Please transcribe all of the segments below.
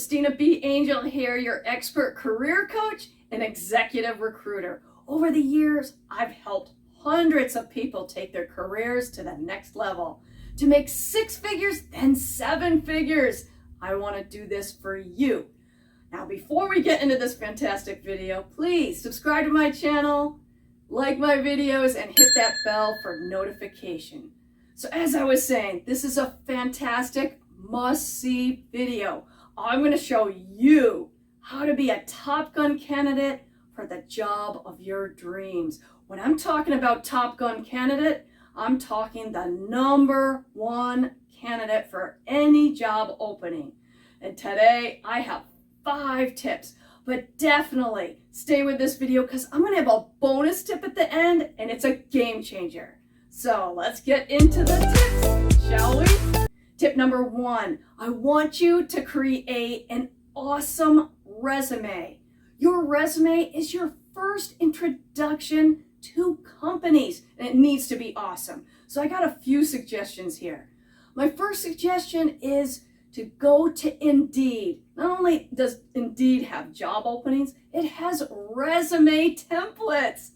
Christina B. Angel here, your expert career coach and executive recruiter. Over the years, I've helped hundreds of people take their careers to the next level, to make 6 figures, then 7 figures. I want to do this for you. Now, before we get into this fantastic video, please subscribe to my channel, like my videos, and hit that bell for notification. So as I was saying, this is a fantastic must-see video. I'm going to show you how to be a Top Gun candidate for the job of your dreams. When I'm talking about Top Gun candidate, I'm talking the #1 candidate for any job opening. And today I have 5 tips, but definitely stay with this video because I'm going to have a bonus tip at the end, and it's a game changer. So let's get into the tips, shall we? Tip number 1, I want you to create an awesome resume. Your resume is your first introduction to companies, and it needs to be awesome. So I got a few suggestions here. My first suggestion is to go to Indeed. Not only does Indeed have job openings, it has resume templates.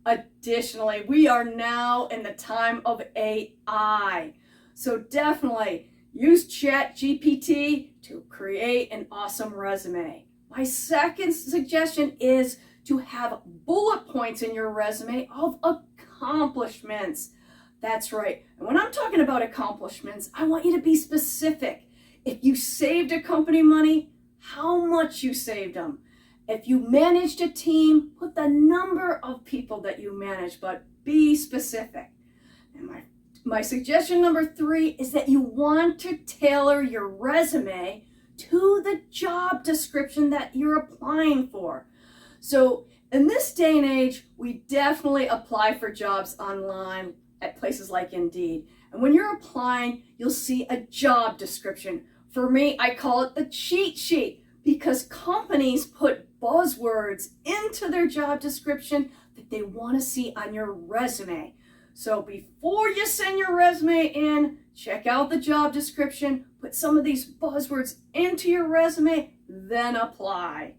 Additionally, we are now in the time of AI. So definitely use ChatGPT to create an awesome resume. My second suggestion is to have bullet points in your resume of accomplishments. That's right. And when I'm talking about accomplishments, I want you to be specific. If you saved a company money, how much you saved them. If you managed a team, put the number of people that you manage, but be specific. And my suggestion number 3 is that you want to tailor your resume to the job description that you're applying for. So in this day and age, we definitely apply for jobs online at places like Indeed. And when you're applying, you'll see a job description. For me, I call it the cheat sheet because companies put buzzwords into their job description that they want to see on your resume. So before you send your resume in, check out the job description, put some of these buzzwords into your resume, then apply.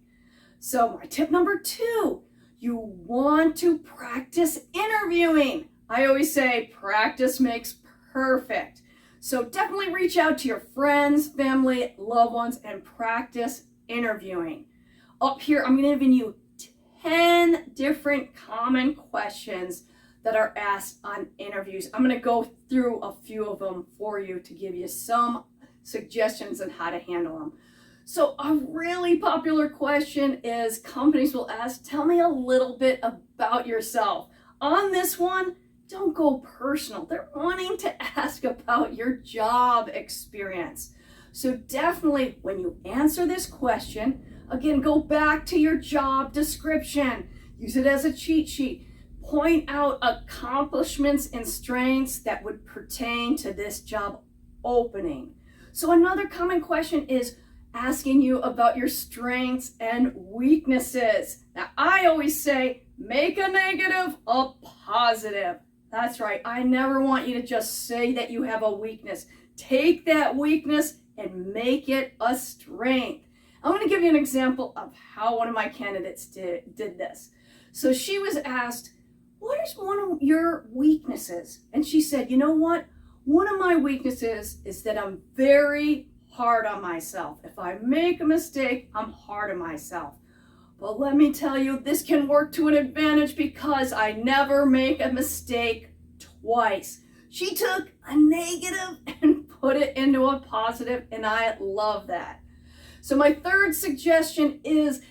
So my tip number 2, you want to practice interviewing. I always say practice makes perfect. So definitely reach out to your friends, family, loved ones, and practice interviewing. Up here, I'm going to give you 10 different common questions that are asked on interviews. I'm going to go through a few of them for you to give you some suggestions on how to handle them. So a really popular question is companies will ask, tell me a little bit about yourself. On this one, don't go personal. They're wanting to ask about your job experience. So definitely when you answer this question, again, go back to your job description. Use it as a cheat sheet. Point out accomplishments and strengths that would pertain to this job opening. So another common question is asking you about your strengths and weaknesses. Now, I always say, make a negative a positive. That's right. I never want you to just say that you have a weakness. Take that weakness and make it a strength. I'm going to give you an example of how one of my candidates did this. So she was asked, what is one of your weaknesses? And she said, you know what? One of my weaknesses is that I'm very hard on myself. If I make a mistake, I'm hard on myself. But let me tell you, this can work to an advantage because I never make a mistake twice. She took a negative and put it into a positive, and I love that. So my third suggestion is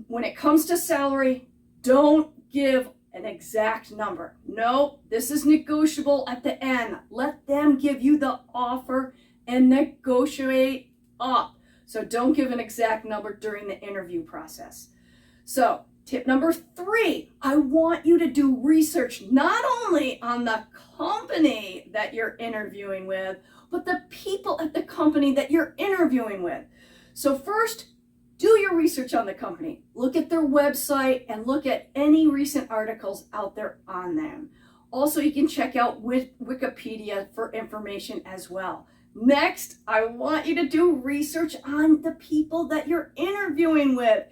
when it comes to salary, don't give an exact number. No, this is negotiable at the end. Let them give you the offer and negotiate up. So don't give an exact number during the interview process. So tip number 3, I want you to do research not only on the company that you're interviewing with, but the people at the company that you're interviewing with. So first, do your research on the company. Look at their website and look at any recent articles out there on them. Also, you can check out Wikipedia for information as well. Next, I want you to do research on the people that you're interviewing with.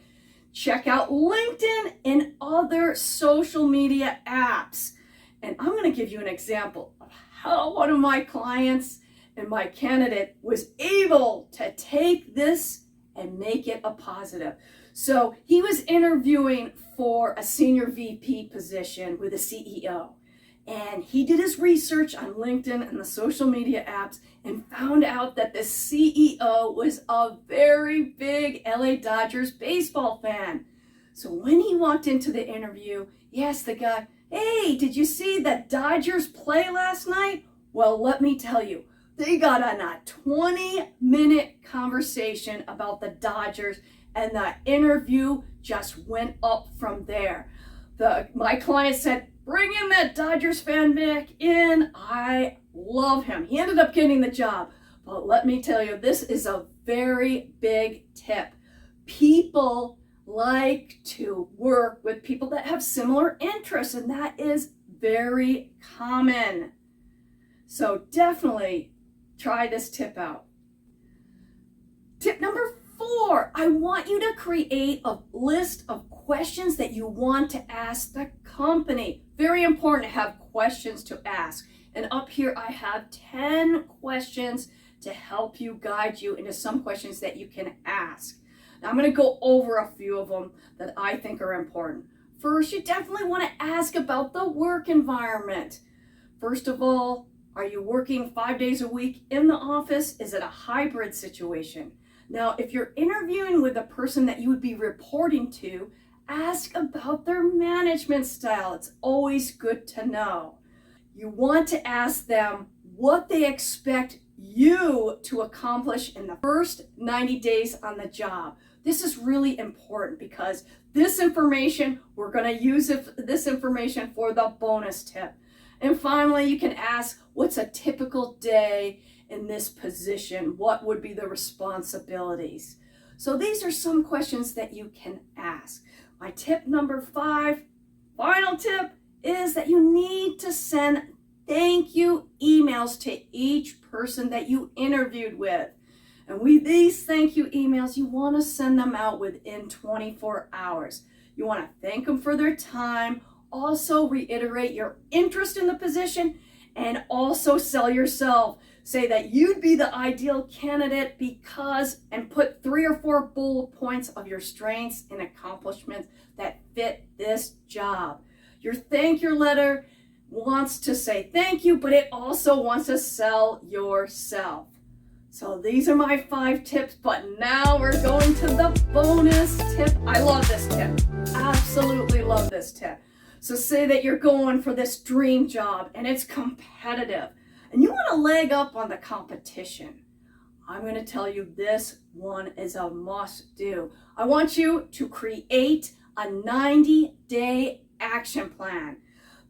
Check out LinkedIn and other social media apps. And I'm going to give you an example of how one of my clients and my candidate was able to take this and make it a positive. So he was interviewing for a senior VP position with a CEO. And he did his research on LinkedIn and the social media apps and found out that the CEO was a very big LA Dodgers baseball fan. So when he walked into the interview, he asked the guy, "Hey, did you see the Dodgers play last night?" Well, let me tell you, they got on a 20-minute conversation about the Dodgers, and the interview just went up from there. My client said, "Bring in that Dodgers fan back in. I love him." He ended up getting the job. But let me tell you, this is a very big tip. People like to work with people that have similar interests, and that is very common. So definitely try this tip out. Tip number 4, I want you to create a list of questions that you want to ask the company. Very important to have questions to ask. And up here I have 10 questions to help you guide you into some questions that you can ask. Now I'm going to go over a few of them that I think are important. First, you definitely want to ask about the work environment. First of all, are you working 5 days a week in the office? Is it a hybrid situation? Now, if you're interviewing with a person that you would be reporting to, ask about their management style. It's always good to know. You want to ask them what they expect you to accomplish in the first 90 days on the job. This is really important because this information, we're going to use this information for the bonus tip. And finally, you can ask, what's a typical day in this position? What would be the responsibilities? So these are some questions that you can ask. My tip number 5, final tip, is that you need to send thank you emails to each person that you interviewed with. And with these thank you emails, you want to send them out within 24 hours. You want to thank them for their time, also reiterate your interest in the position, and also sell yourself. Say that you'd be the ideal candidate because, and put 3 or 4 bullet points of your strengths and accomplishments that fit this job. Your thank you letter wants to say thank you, but it also wants to sell yourself. So these are my 5 tips, but now we're going to the bonus tip. I love this tip. Absolutely love this tip. So say that you're going for this dream job and it's competitive and you want to leg up on the competition. I'm going to tell you this one is a must do. I want you to create a 90-day action plan.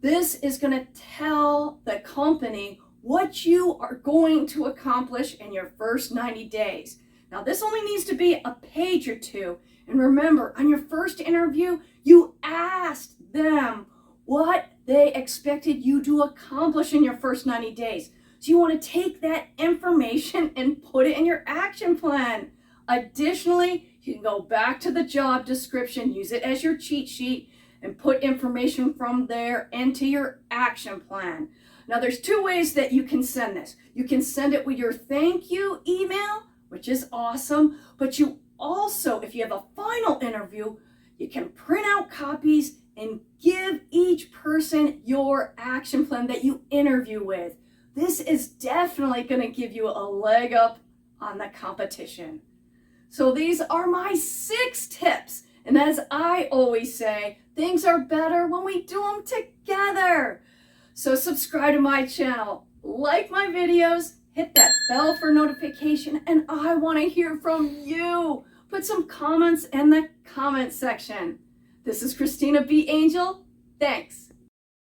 This is going to tell the company what you are going to accomplish in your first 90 days. Now, this only needs to be a page or 2. And remember, on your first interview, you asked them what they expected you to accomplish in your first 90 days. So you want to take that information and put it in your action plan. Additionally, you can go back to the job description, use it as your cheat sheet, and put information from there into your action plan. Now, there's 2 ways that you can send this. You can send it with your thank you email, which is awesome, but you also, if you have a final interview, you can print out copies and give each person your action plan that you interview with. This is definitely going to give you a leg up on the competition. So these are my 6 tips. And as I always say, things are better when we do them together. So subscribe to my channel, like my videos, hit that bell for notification, and I want to hear from you. Put some comments in the comment section. This is Christina B. Angel. Thanks.